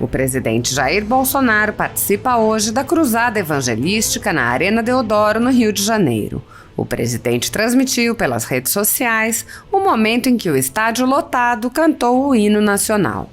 O presidente Jair Bolsonaro participa hoje da cruzada evangelística na Arena Deodoro, no Rio de Janeiro. O presidente transmitiu pelas redes sociais o momento em que o estádio lotado cantou o hino nacional.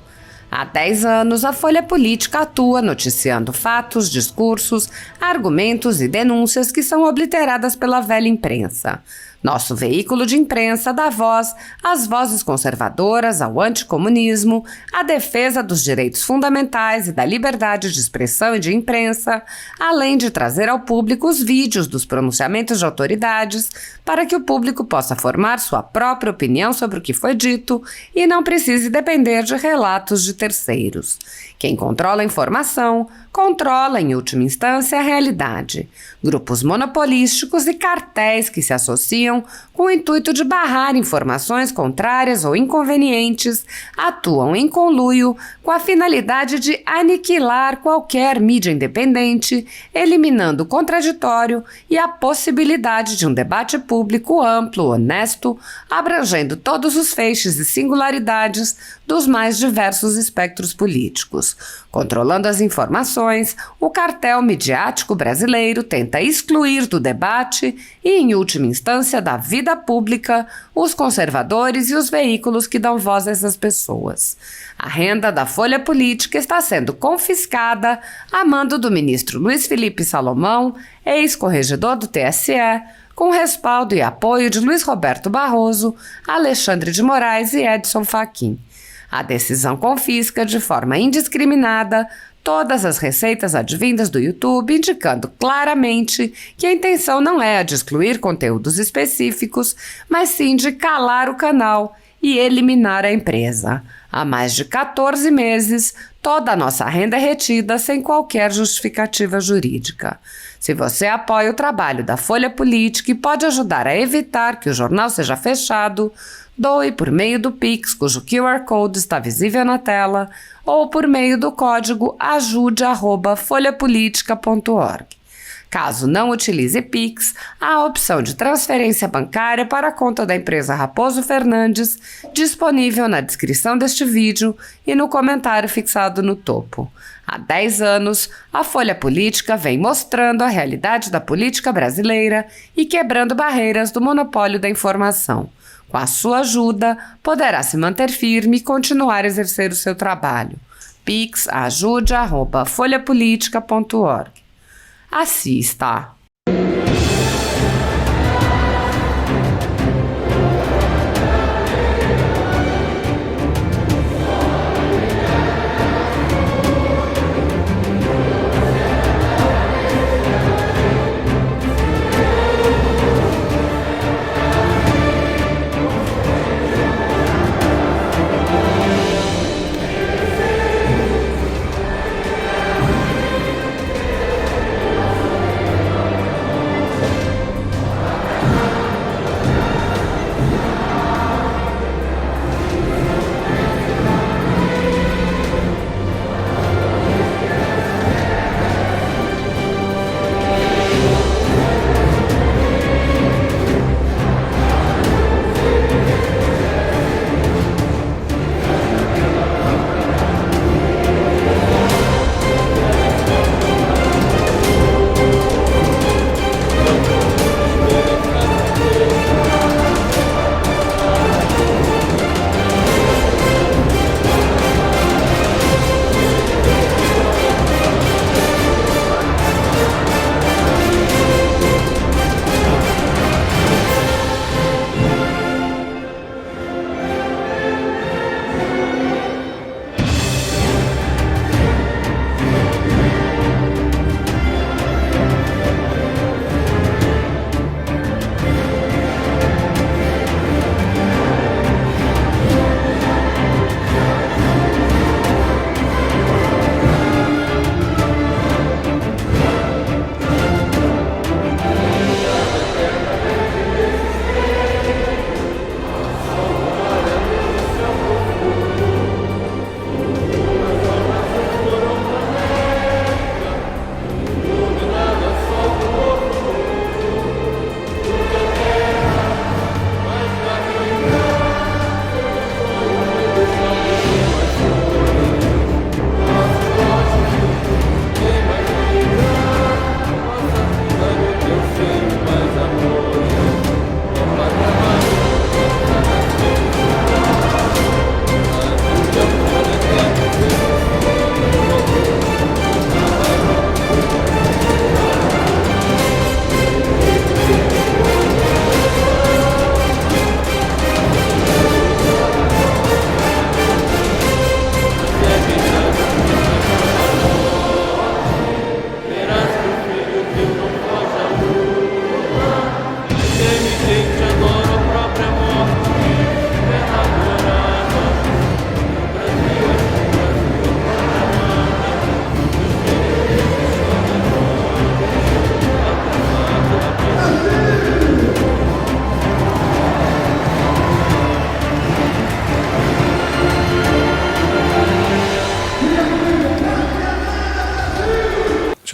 Há 10 anos, a Folha Política atua noticiando fatos, discursos, argumentos e denúncias que são obliteradas pela velha imprensa. Nosso veículo de imprensa dá voz às vozes conservadoras, ao anticomunismo, à defesa dos direitos fundamentais e da liberdade de expressão e de imprensa, além de trazer ao público os vídeos dos pronunciamentos de autoridades para que o público possa formar sua própria opinião sobre o que foi dito e não precise depender de relatos de terceiros. Quem controla a informação, controla, em última instância, a realidade. Grupos monopolísticos e cartéis que se associam com o intuito de barrar informações contrárias ou inconvenientes atuam em conluio com a finalidade de aniquilar qualquer mídia independente, eliminando o contraditório e a possibilidade de um debate público amplo, honesto, abrangendo todos os feixes e singularidades dos mais diversos espectros políticos. Controlando as informações, o cartel midiático brasileiro tenta excluir do debate e, em última instância, da vida pública, os conservadores e os veículos que dão voz a essas pessoas. A renda da Folha Política está sendo confiscada a mando do ministro Luiz Felipe Salomão, ex-corregedor do TSE, com respaldo e apoio de Luiz Roberto Barroso, Alexandre de Moraes e Edson Fachin. A decisão confisca de forma indiscriminada todas as receitas advindas do YouTube, indicando claramente que a intenção não é a de excluir conteúdos específicos, mas sim de calar o canal e eliminar a empresa. Há mais de 14 meses, toda a nossa renda é retida sem qualquer justificativa jurídica. Se você apoia o trabalho da Folha Política e pode ajudar a evitar que o jornal seja fechado, doe por meio do Pix, cujo QR Code está visível na tela, ou por meio do código ajude@folhapolitica.org. Caso não utilize Pix, há a opção de transferência bancária para a conta da empresa Raposo Fernandes, disponível na descrição deste vídeo e no comentário fixado no topo. Há 10 anos, a Folha Política vem mostrando a realidade da política brasileira e quebrando barreiras do monopólio da informação. Com a sua ajuda, poderá se manter firme e continuar a exercer o seu trabalho. Pix ajude@folhapolitica.org. Assista!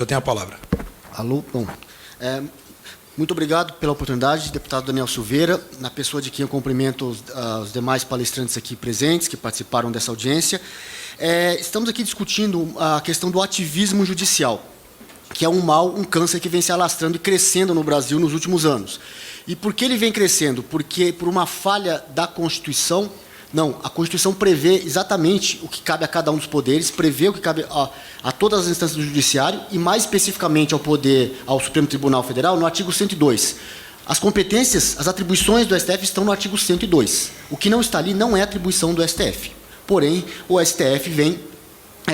senhor tem a palavra. Alô? Bom, muito obrigado pela oportunidade, deputado Daniel Silveira, na pessoa de quem eu cumprimento os demais palestrantes aqui presentes, que participaram dessa audiência. Estamos aqui discutindo a questão do ativismo judicial, que é um mal, um câncer que vem se alastrando e crescendo no Brasil nos últimos anos. E por que ele vem crescendo? Porque por uma falha da Constituição. Não, a Constituição prevê exatamente o que cabe a cada um dos poderes, prevê o que cabe a todas as instâncias do Judiciário e, mais especificamente, ao Supremo Tribunal Federal, no artigo 102. As competências, as atribuições do STF estão no artigo 102. O que não está ali não é atribuição do STF. Porém, o STF vem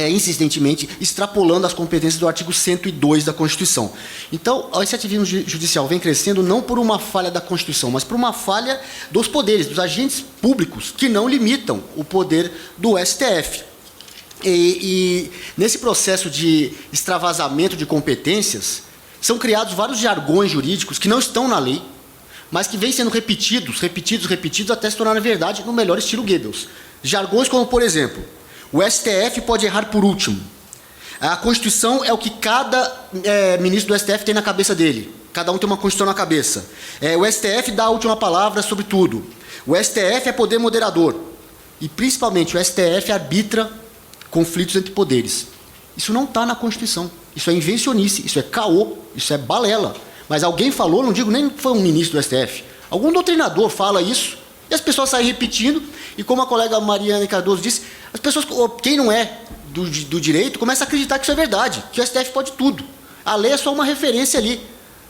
insistentemente extrapolando as competências do artigo 102 da Constituição. Então, esse ativismo judicial vem crescendo não por uma falha da Constituição, mas por uma falha dos poderes, dos agentes públicos, que não limitam o poder do STF. E nesse processo de extravasamento de competências, são criados vários jargões jurídicos que não estão na lei, mas que vêm sendo repetidos, até se tornarem verdade no melhor estilo Goebbels. Jargões como, por exemplo, o STF pode errar por último. A Constituição é o que cada ministro do STF tem na cabeça dele. Cada um tem uma Constituição na cabeça. O STF dá a última palavra sobre tudo. O STF é poder moderador. E, principalmente, o STF arbitra conflitos entre poderes. Isso não está na Constituição. Isso é invencionice, isso é caô, isso é balela. Mas alguém falou, não digo nem que foi um ministro do STF. Algum doutrinador fala isso, e as pessoas saem repetindo, e como a colega Mariana Cardoso disse, as pessoas, quem não é do direito, começa a acreditar que isso é verdade, que o STF pode tudo. A lei é só uma referência ali.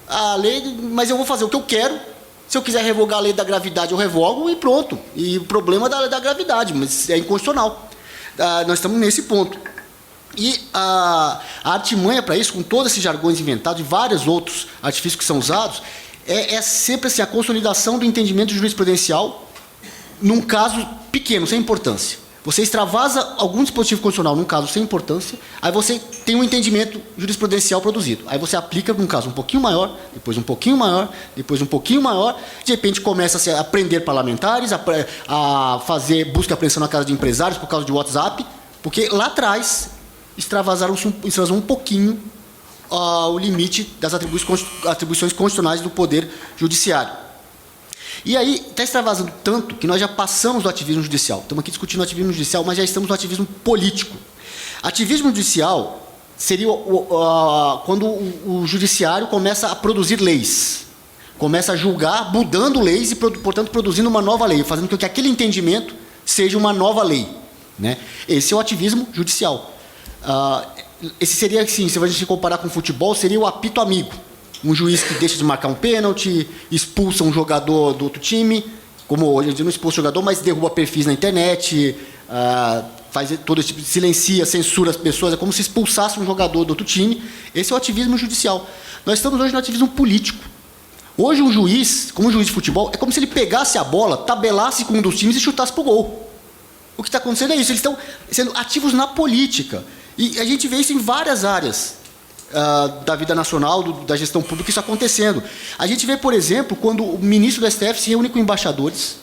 A lei, mas eu vou fazer o que eu quero. Se eu quiser revogar a lei da gravidade, eu revogo e pronto. E o problema é da gravidade, mas é inconstitucional. Nós estamos nesse ponto. E a artimanha para isso, com todos esses jargões inventados e vários outros artifícios que são usados, é sempre assim, a consolidação do entendimento jurisprudencial num caso pequeno, sem importância. Você extravasa algum dispositivo constitucional num caso sem importância, aí você tem um entendimento jurisprudencial produzido. Aí você aplica num caso um pouquinho maior, depois um pouquinho maior, depois um pouquinho maior, de repente começa a prender parlamentares, a fazer busca e apreensão na casa de empresários por causa de WhatsApp, porque lá atrás extravasou um pouquinho o limite das atribuições constitucionais do Poder Judiciário. E aí está extravasando tanto que nós já passamos do ativismo judicial. Estamos aqui discutindo o ativismo judicial, mas já estamos no ativismo político. Ativismo judicial seria quando o judiciário começa a produzir leis, começa a julgar, mudando leis e, portanto, produzindo uma nova lei, fazendo com que aquele entendimento seja uma nova lei, né? Esse é o ativismo judicial. Esse seria, assim, se a gente comparar com o futebol, seria o apito amigo. Um juiz que deixa de marcar um pênalti, expulsa um jogador do outro time, como hoje em dia não expulsa o jogador, mas derruba perfis na internet, faz todo esse tipo, silencia, censura as pessoas, é como se expulsasse um jogador do outro time. Esse é o ativismo judicial. Nós estamos hoje no ativismo político. Hoje um juiz, como um juiz de futebol, é como se ele pegasse a bola, tabelasse com um dos times e chutasse para o gol. O que está acontecendo é isso, eles estão sendo ativos na política. E a gente vê isso em várias áreas da vida nacional, da gestão pública, isso acontecendo. A gente vê, por exemplo, quando o ministro do STF se reúne com embaixadores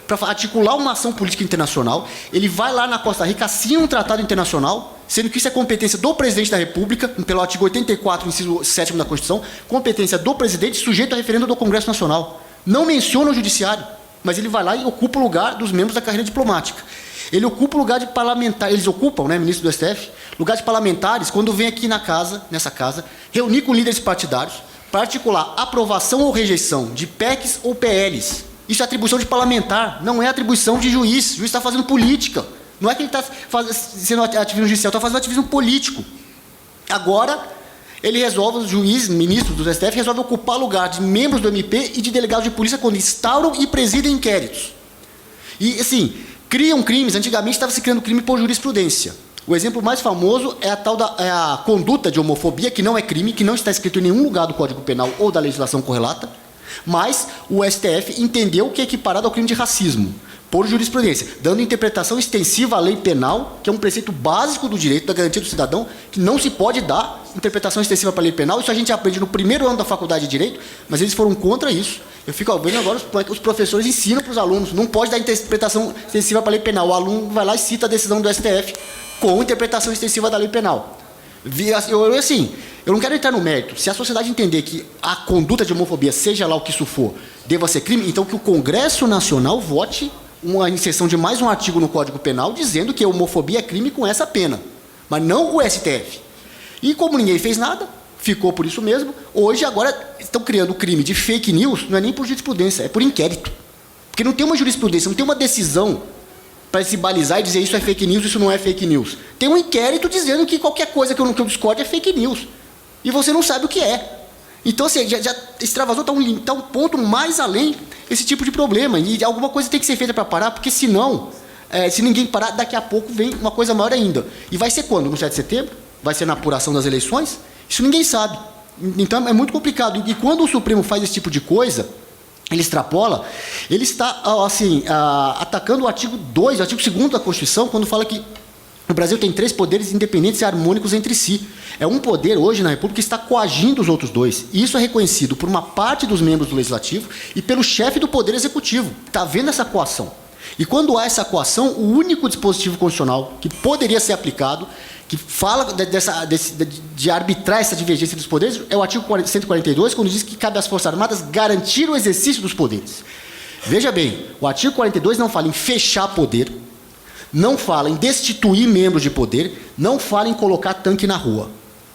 para articular uma ação política internacional, ele vai lá na Costa Rica, assina um tratado internacional, sendo que isso é competência do presidente da República, pelo artigo 84, inciso 7º da Constituição, competência do presidente, sujeito a referendo do Congresso Nacional. Não menciona o judiciário, mas ele vai lá e ocupa o lugar dos membros da carreira diplomática. Ele ocupa o lugar de parlamentar, eles ocupam, né, ministro do STF, lugar de parlamentares, quando vem aqui nessa casa, reunir com líderes partidários para articular aprovação ou rejeição de PECs ou PLs. Isso é atribuição de parlamentar, não é atribuição de juiz. O juiz está fazendo política. Não é que ele está sendo ativismo judicial, está fazendo ativismo político. Agora, ele resolve, os juízes, ministros do STF, resolve ocupar lugar de membros do MP e de delegados de polícia quando instauram e presidem inquéritos. E, assim, criam crimes. Antigamente estava se criando crime por jurisprudência. O exemplo mais famoso é a conduta de homofobia, que não é crime, que não está escrito em nenhum lugar do Código Penal ou da legislação correlata, mas o STF entendeu que é equiparado ao crime de racismo, por jurisprudência, dando interpretação extensiva à lei penal, que é um preceito básico do direito, da garantia do cidadão, que não se pode dar interpretação extensiva para a lei penal. Isso a gente aprende no primeiro ano da faculdade de Direito, mas eles foram contra isso. Eu fico vendo agora os professores ensinam para os alunos, não pode dar interpretação extensiva para a lei penal. O aluno vai lá e cita a decisão do STF com interpretação extensiva da lei penal. Eu não quero entrar no mérito. Se a sociedade entender que a conduta de homofobia, seja lá o que isso for, deva ser crime, então que o Congresso Nacional vote uma inserção de mais um artigo no Código Penal dizendo que a homofobia é crime com essa pena. Mas não o STF. E como ninguém fez nada, ficou por isso mesmo, hoje agora estão criando o crime de fake news, não é nem por jurisprudência, é por inquérito. Porque não tem uma jurisprudência, não tem uma decisão para se balizar e dizer isso é fake news, isso não é fake news. Tem um inquérito dizendo que qualquer coisa que eu discorde é fake news. E você não sabe o que é. Então, assim, já extravasou, está um ponto mais além esse tipo de problema. E alguma coisa tem que ser feita para parar, porque senão, se ninguém parar, daqui a pouco vem uma coisa maior ainda. E vai ser quando? No 7 de setembro? Vai ser na apuração das eleições? Isso ninguém sabe. Então, é muito complicado. E quando o Supremo faz esse tipo de coisa, ele extrapola, ele está, assim, atacando o artigo 2, o artigo 2º da Constituição, quando fala que o Brasil tem 3 poderes independentes e harmônicos entre si. É um poder, hoje, na República, que está coagindo os outros 2. E isso é reconhecido por uma parte dos membros do Legislativo e pelo chefe do Poder Executivo. Está havendo essa coação. E quando há essa coação, o único dispositivo constitucional que poderia ser aplicado, que fala de arbitrar essa divergência dos poderes, é o artigo 142, quando diz que cabe às Forças Armadas garantir o exercício dos poderes. Veja bem, o artigo 42 não fala em fechar poder, não fala em destituir membros de poder, não fala em colocar tanque na rua.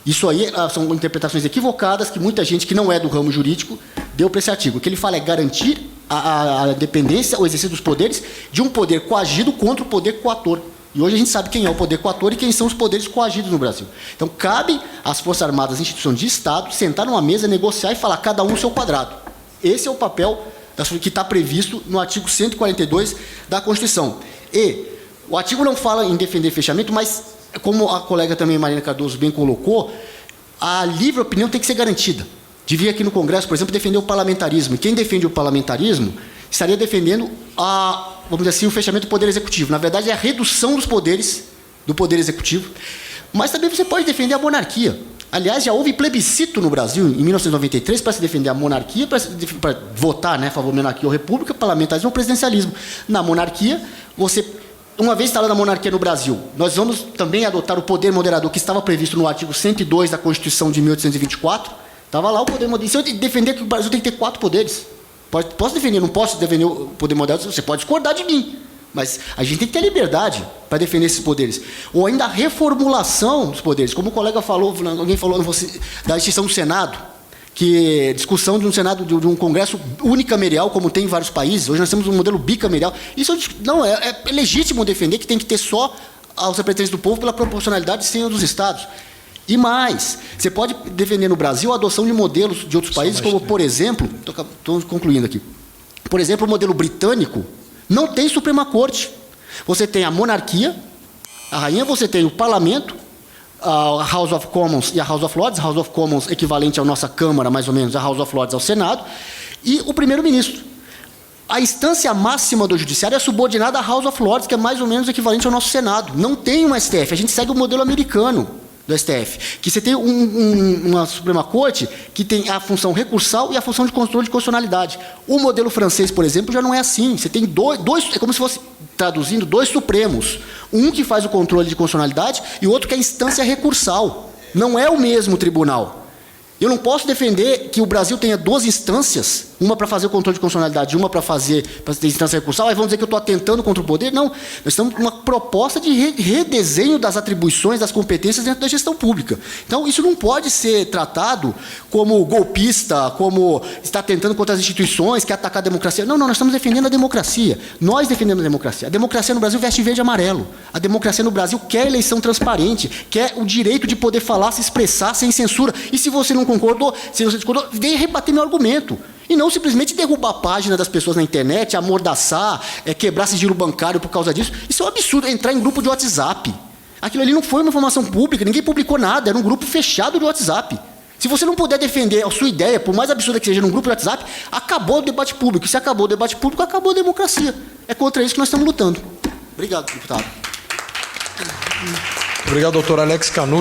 Isso aí são interpretações equivocadas que muita gente que não é do ramo jurídico deu para esse artigo. O que ele fala é garantir a dependência, o exercício dos poderes de um poder coagido contra o poder coator. E hoje a gente sabe quem é o poder coator e quem são os poderes coagidos no Brasil. Então, cabe às Forças Armadas, instituições de Estado, sentar numa mesa, negociar e falar cada um o seu quadrado. Esse é o papel que está previsto no artigo 142 da Constituição. E o artigo não fala em defender fechamento, mas, como a colega também, Marina Cardoso, bem colocou, a livre opinião tem que ser garantida. Devia aqui no Congresso, por exemplo, defender o parlamentarismo. E quem defende o parlamentarismo estaria defendendo, vamos dizer assim, o fechamento do Poder Executivo. Na verdade, é a redução dos poderes do Poder Executivo. Mas também você pode defender a monarquia. Aliás, já houve plebiscito no Brasil, em 1993, para se defender a monarquia, para votar, né, a favor da monarquia ou república, parlamentarismo ou presidencialismo. Na monarquia, uma vez instalada a monarquia no Brasil, nós vamos também adotar o poder moderador que estava previsto no artigo 102 da Constituição de 1824. Estava lá o poder moderador. Se eu defender que o Brasil tem que ter 4 poderes, posso defender, não posso defender o poder moderador, você pode discordar de mim. Mas a gente tem que ter liberdade para defender esses poderes. Ou ainda a reformulação dos poderes. Como o colega falou, alguém falou da extinção do Senado, que é discussão de um Senado, de um Congresso unicameral, como tem em vários países. Hoje nós temos um modelo bicameral. Isso não é legítimo defender que tem que ter só os representantes do povo pela proporcionalidade sem a dos estados. E mais, você pode defender no Brasil a adoção de modelos de outros países, como, por exemplo, estou concluindo aqui, por exemplo, o modelo britânico não tem Suprema Corte. Você tem a monarquia, a rainha, você tem o parlamento, a House of Commons e a House of Lords, a House of Commons equivalente à nossa Câmara, mais ou menos, a House of Lords ao Senado, e o primeiro-ministro. A instância máxima do judiciário é subordinada à House of Lords, que é mais ou menos equivalente ao nosso Senado. Não tem um STF, a gente segue o modelo americano do STF, que você tem uma Suprema Corte que tem a função recursal e a função de controle de constitucionalidade. O modelo francês, por exemplo, já não é assim. Você tem dois, é como se fosse, traduzindo, 2 Supremos. Um que faz o controle de constitucionalidade e outro que é a instância recursal. Não é o mesmo tribunal. Eu não posso defender que o Brasil tenha 2 instâncias, uma para fazer o controle de constitucionalidade e uma para ter instância recursal, aí vão dizer que eu estou atentando contra o poder. Não, nós estamos com uma proposta de redesenho das atribuições, das competências dentro da gestão pública. Então, isso não pode ser tratado como golpista, como está tentando contra as instituições, quer atacar a democracia. Não, nós estamos defendendo a democracia. Nós defendemos a democracia. A democracia no Brasil veste verde e amarelo. A democracia no Brasil quer eleição transparente, quer o direito de poder falar, se expressar sem censura. E se você não concordou, se você discordou, venha rebater meu argumento. E não simplesmente derrubar a página das pessoas na internet, amordaçar, quebrar sigilo bancário por causa disso. Isso é um absurdo, entrar em grupo de WhatsApp. Aquilo ali não foi uma informação pública, ninguém publicou nada, era um grupo fechado de WhatsApp. Se você não puder defender a sua ideia, por mais absurda que seja, num grupo de WhatsApp, acabou o debate público. E se acabou o debate público, acabou a democracia. É contra isso que nós estamos lutando. Obrigado, deputado. Obrigado, doutor Alex Canuto.